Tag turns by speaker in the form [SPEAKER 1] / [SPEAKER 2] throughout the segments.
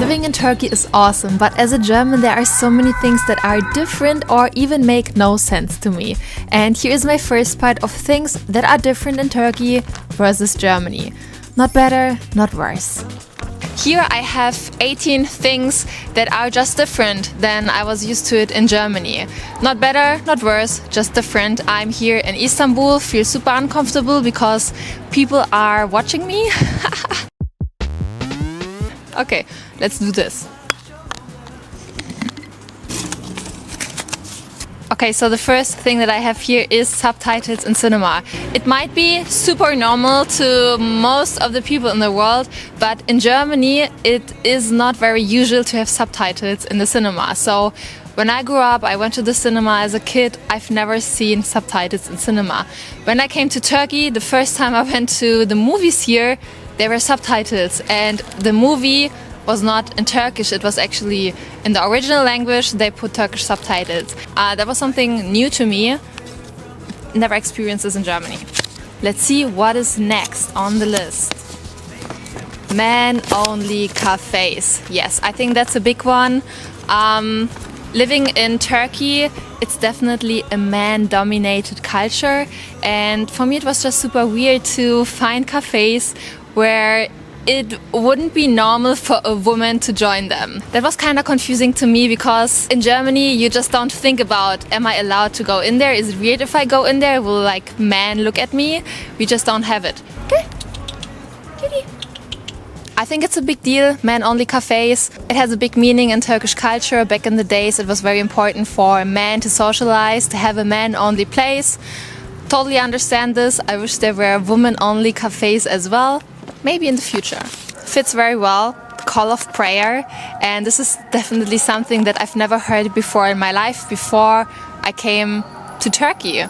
[SPEAKER 1] Living in Turkey is awesome, but as a German there are so many things that are different or even make no sense to me. And here is my first part of things that are different in Turkey versus Germany. Not better, not worse. Here I have 18 things that are just different than I was used to it in Germany. Not better, not worse, just different. I'm here in Istanbul, feel super uncomfortable because people are watching me. Okay, let's do this. Okay, so the first thing that I have here is subtitles in cinema. It might be super normal to most of the people in the world, but in Germany it is not very usual to have subtitles in the cinema. So when I grew up, I went to the cinema as a kid. I've never seen subtitles in cinema. When I came to Turkey, the first time I went to the movies here, there were subtitles, and the movie was not in Turkish, it was actually in the original language. They put Turkish subtitles. That was something new to me. Never experienced this in Germany. Let's see what is next on the list. Man-only cafes. Yes, I think that's a big one. Living in Turkey, it's definitely a man-dominated culture, and for me it was just super weird to find cafes where it wouldn't be normal for a woman to join them. That was kind of confusing to me because in Germany you just don't think about, am I allowed to go in there? Is it weird if I go in there? Will like men look at me? We just don't have it. Okay. Kitty. I think it's a big deal, men-only cafes. It has a big meaning in Turkish culture. Back in the days it was very important for men to socialize, to have a man-only place. Totally understand this. I wish there were women-only cafes as well. Maybe in the future. Fits very well, the call of prayer, and this is definitely something that I've never heard before in my life, before I came to Turkey.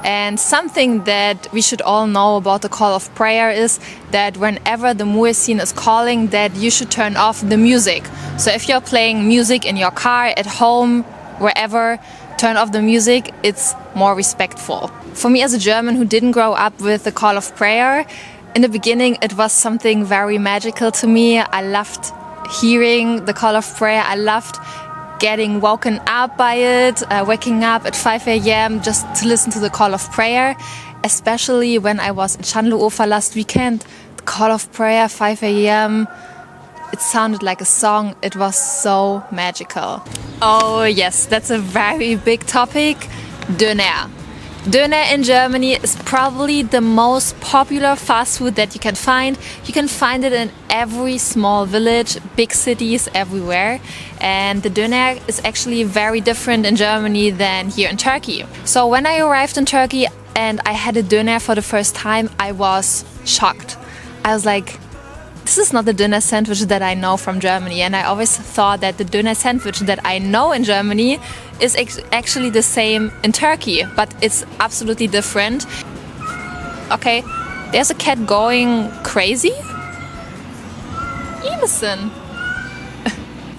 [SPEAKER 1] And something that we should all know about the call of prayer is that whenever the muezzin is calling, that you should turn off the music. So if you're playing music in your car, at home, wherever, turn off the music, it's more respectful. For me as a German who didn't grow up with the call of prayer, in the beginning it was something very magical to me. I loved hearing the call of prayer. I loved getting woken up by it, waking up at 5 a.m. just to listen to the call of prayer. Especially when I was in Şanlıurfa last weekend, the call of prayer, 5 a.m. It sounded like a song. It was so magical. Oh yes, that's a very big topic. Döner. Döner in Germany is probably the most popular fast food that you can find. You can find it in every small village, big cities, everywhere. And the döner is actually very different in Germany than here in Turkey. So when I arrived in Turkey and I had a döner for the first time, I was shocked. I was like, this is not the döner sandwich that I know from Germany. And I always thought that the döner sandwich that I know in Germany is actually the same in Turkey, but it's absolutely different. Okay, there's a cat going crazy. Emerson.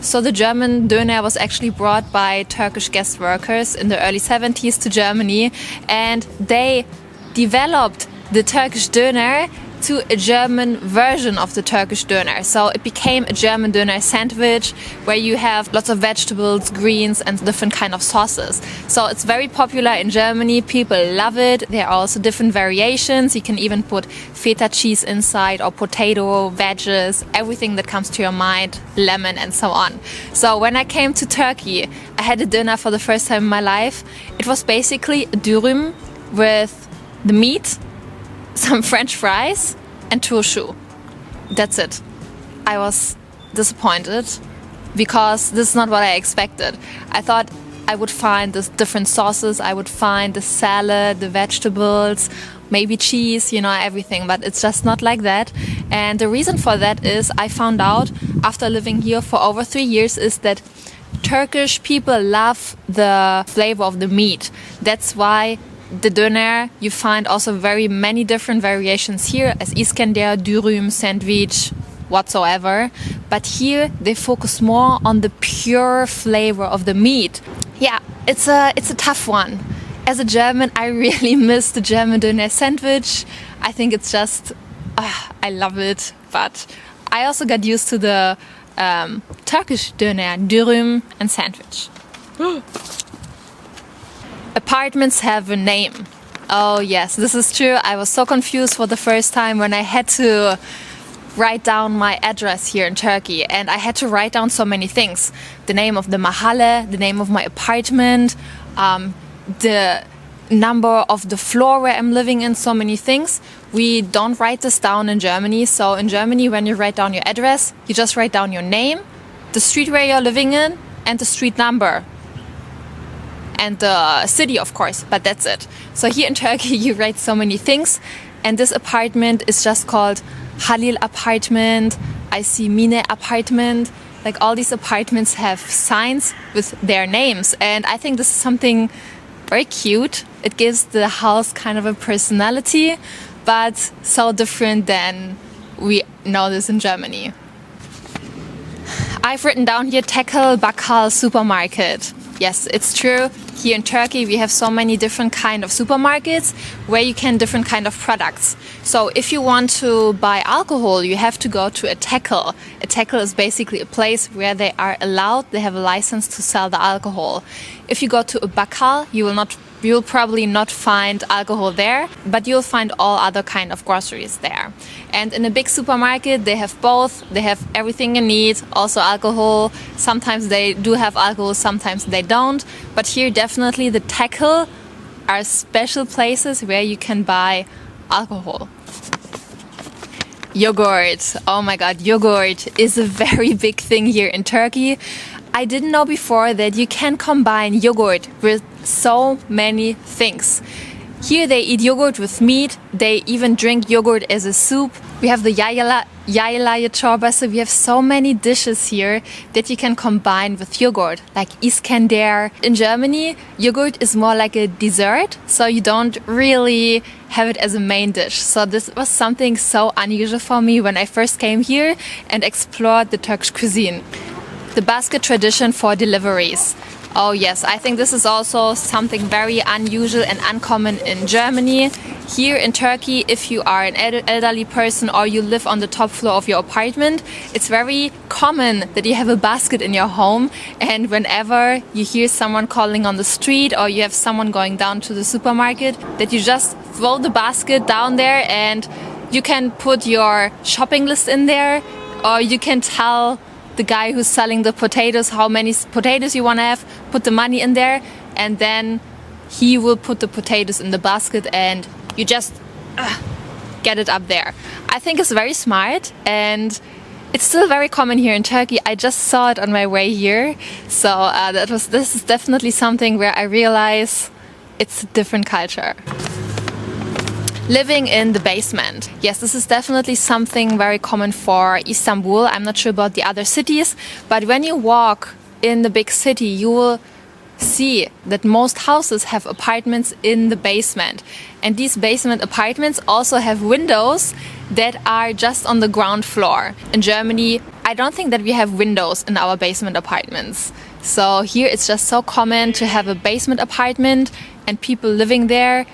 [SPEAKER 1] So the German döner was actually brought by Turkish guest workers in the early 70s to Germany, and they developed the Turkish döner to a German version of the Turkish döner. So it became a German döner sandwich where you have lots of vegetables, greens and different kind of sauces. So it's very popular in Germany. People love it. There are also different variations. You can even put feta cheese inside or potato, veggies, everything that comes to your mind, lemon and so on. So when I came to Turkey, I had a döner for the first time in my life. It was basically a dürüm with the meat, some French fries and turşu. That's it. I was disappointed because this is not what I expected. I thought I would find the different sauces, I would find the salad, the vegetables, maybe cheese, you know, everything, but it's just not like that. And the reason for that is I found out after living here for over 3 years is that Turkish people love the flavor of the meat. That's why the döner, you find also very many different variations here as İskender, dürüm, sandwich, whatsoever. But here they focus more on the pure flavor of the meat. Yeah, it's a tough one. As a German, I really miss the German döner sandwich. I think it's just, I love it. But I also got used to the Turkish döner, dürüm, and sandwich. Apartments have a name. Oh yes, this is true. I was so confused for the first time when I had to write down my address here in Turkey, and I had to write down so many things. The name of the mahalle, the name of my apartment, the number of the floor where I'm living in, so many things. We don't write this down in Germany. So in Germany, when you write down your address, you just write down your name, the street where you're living in, and the street number. And the city, of course, but that's it. So here in Turkey, you write so many things. And this apartment is just called Halil apartment, I see Mine apartment. Like all these apartments have signs with their names. And I think this is something very cute. It gives the house kind of a personality, but so different than we know this in Germany. I've written down here Tekel Bakkal supermarket. Yes, it's true. Here in Turkey, we have so many different kind of supermarkets where you can different kind of products. So if you want to buy alcohol, you have to go to a tekel. A tekel is basically a place where they are allowed, they have a license to sell the alcohol. If you go to a bakkal, you will probably not find alcohol there, but you'll find all other kind of groceries there. And in a big supermarket, they have both. They have everything you need, also alcohol. Sometimes they do have alcohol, sometimes they don't. But here, definitely the tekel are special places where you can buy alcohol. Yogurt. Oh my god, yogurt is a very big thing here in Turkey. I didn't know before that you can combine yogurt with so many things. Here they eat yogurt with meat. They even drink yogurt as a soup. We have the yayla çorbası. We have so many dishes here that you can combine with yogurt, like Iskender. In Germany, yogurt is more like a dessert, so you don't really have it as a main dish. So this was something so unusual for me when I first came here and explored the Turkish cuisine. The basket tradition for deliveries. Oh yes, I think this is also something very unusual and uncommon in Germany. Here in Turkey, if you are an elderly person or you live on the top floor of your apartment, it's very common that you have a basket in your home, and whenever you hear someone calling on the street or you have someone going down to the supermarket, that you just throw the basket down there and you can put your shopping list in there, or you can tell the guy who's selling the potatoes how many potatoes you want to have, put the money in there, and then he will put the potatoes in the basket and you just get it up there. I think it's very smart, and it's still very common here in Turkey. I just saw it on my way here, so this is definitely something where I realize it's a different culture. Living in the basement. Yes, this is definitely something very common for Istanbul. I'm not sure about the other cities, but when you walk in the big city, you will see that most houses have apartments in the basement. And these basement apartments also have windows that are just on the ground floor. In Germany, I don't think that we have windows in our basement apartments. So here it's just so common to have a basement apartment and people living there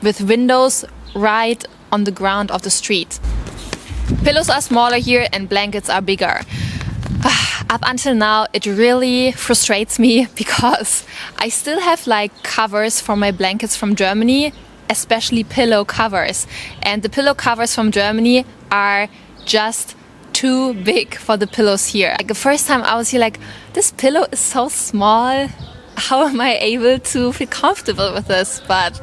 [SPEAKER 1] with windows right on the ground of the street. Pillows are smaller here and blankets are bigger. Up until now, it really frustrates me because I still have like covers for my blankets from Germany, especially pillow covers. And the pillow covers from Germany are just too big for the pillows here. Like the first time I was here, like, this pillow is so small. How am I able to feel comfortable with this? But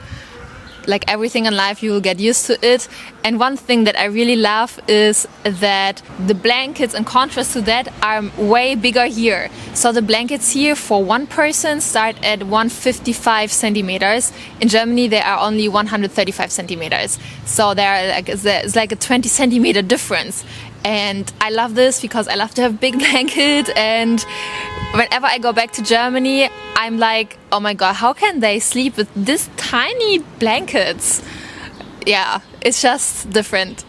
[SPEAKER 1] like everything in life, you will get used to it. And one thing that I really love is that the blankets, in contrast to that, are way bigger here. So the blankets here for one person start at 155 centimeters. In Germany, they are only 135 centimeters. So it's like a 20 centimeter difference. And I love this because I love to have big blanket, and whenever I go back to Germany, I'm like, oh my god, how can they sleep with this tiny blankets? Yeah, it's just different.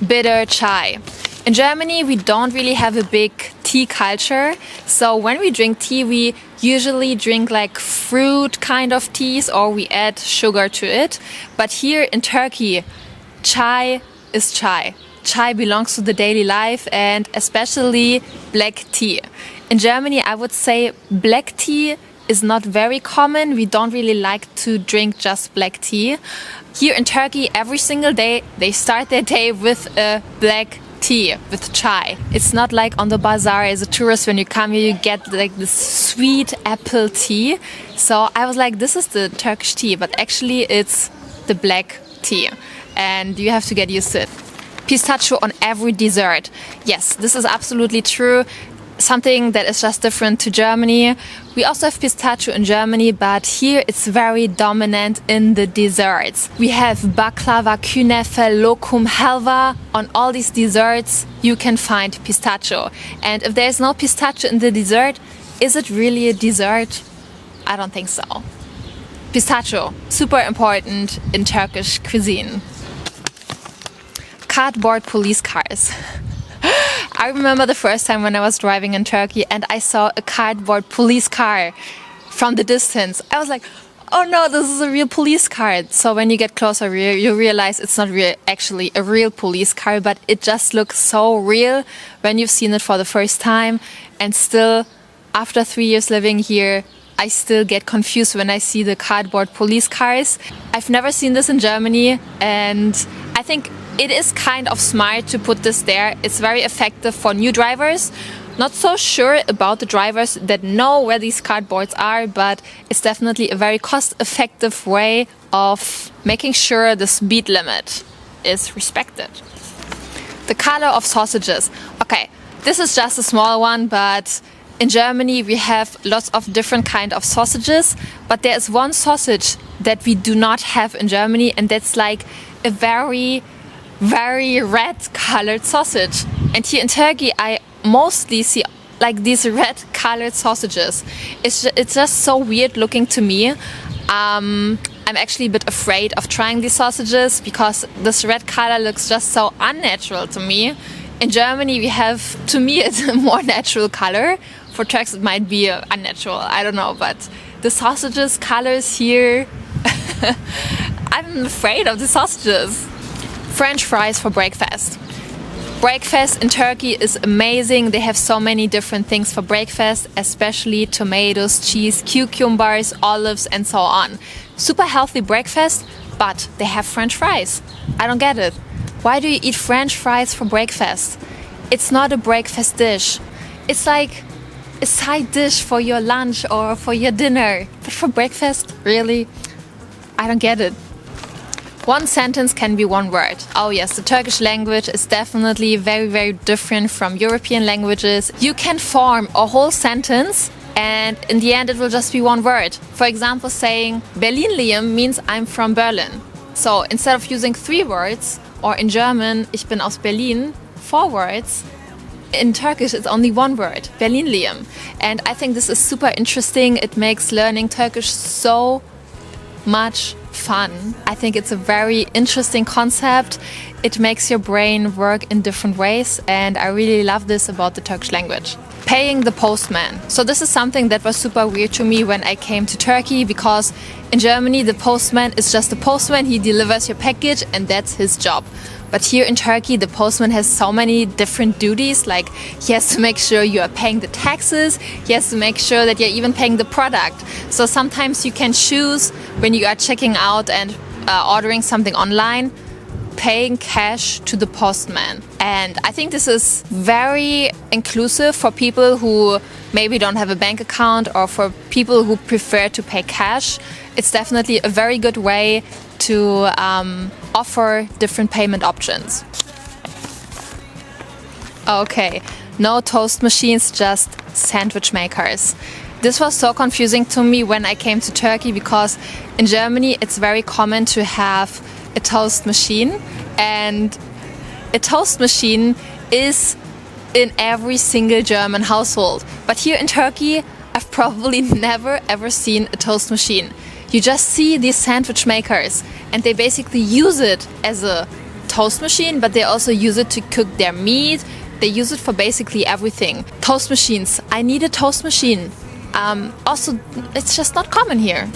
[SPEAKER 1] Bitter chai. In Germany, we don't really have a big tea culture. So when we drink tea, we usually drink like fruit kind of teas, or we add sugar to it. But here in Turkey, chai is chai. chai belongs to the daily life, and especially black tea. In Germany, I would say black tea is not very common. We don't really like to drink just black tea. Here in Turkey, every single day, they start their day with a black tea, with chai. It's not like on the bazaar as a tourist, when you come here, you get like this sweet apple tea. So I was like, this is the Turkish tea, but actually it's the black tea. And you have to get used to it. Pistachio on every dessert. Yes, this is absolutely true. Something that is just different to Germany. We also have pistachio in Germany, but here it's very dominant in the desserts. We have baklava, künefe, lokum, halva. On all these desserts, you can find pistachio. And if there's no pistachio in the dessert, is it really a dessert? I don't think so. Pistachio, super important in Turkish cuisine. Cardboard police cars. I remember the first time when I was driving in Turkey and I saw a cardboard police car from the distance. I was like, oh no, this is a real police car. So when you get closer, you realize it's not actually a real police car, but it just looks so real when you've seen it for the first time. And still, after 3 years living here, I still get confused when I see the cardboard police cars. I've never seen this in Germany, and I think it is kind of smart to put this there. It's very effective for new drivers. Not so sure about the drivers that know where these cardboards are, but it's definitely a very cost-effective way of making sure the speed limit is respected. The color of sausages. Okay, this is just a small one, but in Germany we have lots of different kind of sausages, but there is one sausage that we do not have in Germany, and that's like a very red colored sausage. And here in Turkey I mostly see like these red colored sausages. It's just so weird looking to me. I'm actually a bit afraid of trying these sausages because this red color looks just so unnatural to me. In Germany we have, to me, it's a more natural color. For Turks it might be unnatural, I don't know, but the sausages colors here, I'm afraid of the sausages. French fries for breakfast. Breakfast in Turkey is amazing. They have so many different things for breakfast, especially tomatoes, cheese, cucumbers, olives, and so on. Super healthy breakfast, but they have French fries. I don't get it. Why do you eat French fries for breakfast? It's not a breakfast dish. It's like a side dish for your lunch or for your dinner. But for breakfast, really? I don't get it. One sentence can be one word. Oh yes, the Turkish language is definitely very different from European languages. You can form a whole sentence and in the end it will just be one word. For example, saying Berlinliyim means I'm from Berlin. So instead of using 3 words, or in German, ich bin aus Berlin, 4 words, in Turkish it's only 1 word, Berlinliyim. And I think this is super interesting. It makes learning Turkish so much fun. I think it's a very interesting concept. It makes your brain work in different ways, and I really love this about the Turkish language. Paying the postman. So this is something that was super weird to me when I came to Turkey, because in Germany the postman is just a postman. He delivers your package and that's his job. But here in Turkey, the postman has so many different duties. Like, he has to make sure you are paying the taxes. He has to make sure that you're even paying the product. So sometimes you can choose when you are checking out and ordering something online, paying cash to the postman. And I think this is very inclusive for people who maybe don't have a bank account, or for people who prefer to pay cash. It's definitely a very good way to offer different payment options. Okay, no toast machines, just sandwich makers. This was so confusing to me when I came to Turkey, because in Germany it's very common to have a toast machine, and a toast machine is in every single German household. But here in Turkey, I've probably never ever seen a toast machine. You just see these sandwich makers, and they basically use it as a toast machine, but they also use it to cook their meat. They use it for basically everything. Toast machines. I need a toast machine. Also, it's just not common here.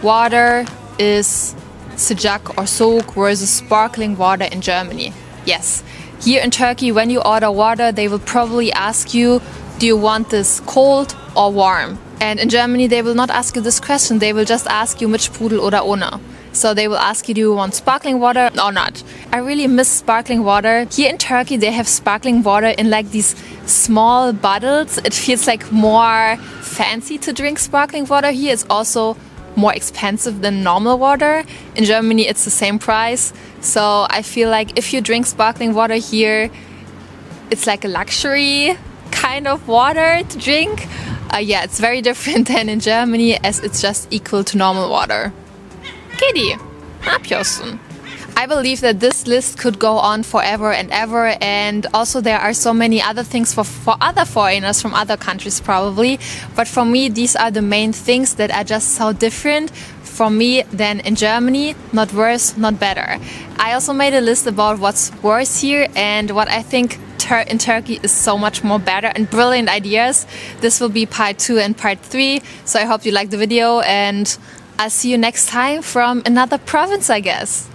[SPEAKER 1] Water is sıcak or soğuk versus sparkling water in Germany. Yes. Here in Turkey, when you order water, they will probably ask you, do you want this cold or warm? And in Germany, they will not ask you this question. They will just ask you mit Sprudel oder ohne. So they will ask you, do you want sparkling water or not? I really miss sparkling water. Here in Turkey, they have sparkling water in like these small bottles. It feels like more fancy to drink sparkling water. Here it's also more expensive than normal water. In Germany, it's the same price. So I feel like if you drink sparkling water here, it's like a luxury kind of water to drink. Yeah, it's very different than in Germany, as it's just equal to normal water. Kitty, yapıyorsun? I believe that this list could go on forever and ever, and also there are so many other things for other foreigners from other countries probably, but for me these are the main things that are just so different for me than in Germany. Not worse, not better. I also made a list about what's worse here and what I think in Turkey is so much more better and brilliant ideas. This will be part 2 and part 3, so I hope you like the video, and I'll see you next time from another province, I guess.